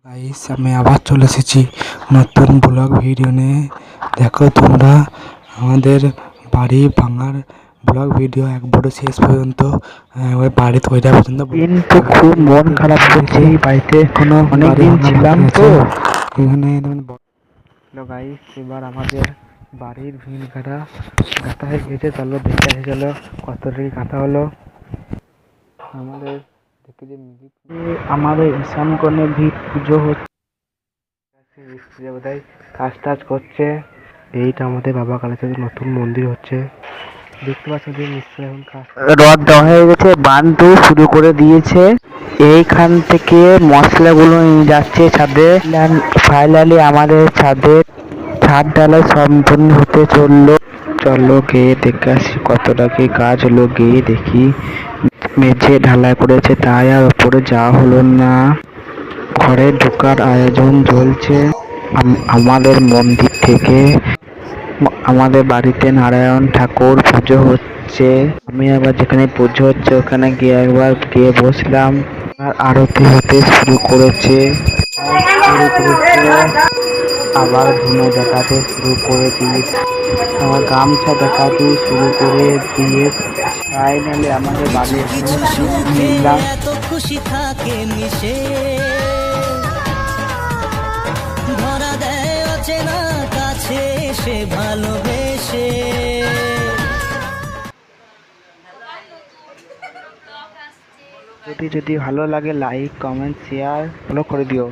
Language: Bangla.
গাইস, আমি আবার চলে এসেছি নতুন ব্লগ ভিডিও নিয়ে। দেখো তোমরা আমাদের বাড়ি ভাঙার ব্লগ ভিডিও একবারও শেষ পর্যন্ত ওই বাড়ি তৈরি পর্যন্ত। কিন্তু খুব মন খারাপ করছে এই বাড়িতে, কোনো অনেকদিন ছিলাম তো এখানে। গাইস, এবার আমাদের বাড়ির ভিন কাটা গাঁথা হয়ে গেছে। চলো দেখে আসে, চলো কতটি গাঁথা হলো। আমাদের আমাদের ঈশান কোণে ভিত পুজো হচ্ছে, বোধহয় কাজ টাজ করছে। এইটা আমাদের বাবা কালীচন্দ্র নতুন মন্দির হচ্ছে, দেখতে পাচ্ছেন নিশ্চয়ই। এখন কাজ রড দেওয়া হয়ে গেছে, বান্ধু শুরু করে দিয়েছে। এইখান থেকে মশলাগুলো নিয়ে যাচ্ছে ছাদে। ফাইনালি আমাদের ছাদের ছাদ ঢালাই সম্পূর্ণ হতে চললো। চলো গিয়ে দেখে আসি কতটা কি কাজ হলো, গিয়ে দেখি। মেঝে ঢালাই করেছে, তাই আর ওপরে যাওয়া হলো না। ঘরে ঢোকার আয়োজন চলছে। আমাদের মন্দির থেকে আমাদের বাড়িতে নারায়ণ ঠাকুর পুজো হচ্ছে। আমি আবার যেখানে পুজো হচ্ছে ওখানে গিয়ে একবার গিয়ে বসলাম। আর আরতি হতে শুরু করেছে। আবার ধুনো দেখাতে শুরু করে দিয়েছে, আমার গামছা দেখাতে শুরু করে দিয়ে ফাইনালি আমাদের বাড়ি নিলাম। এত খুশি থাকে মিশে, ধরা দেয় অচেনা কাছে সে ভালোবেসে। যদি ভালো লাগে লাইক কমেন্ট শেয়ার ফলো করে দিও।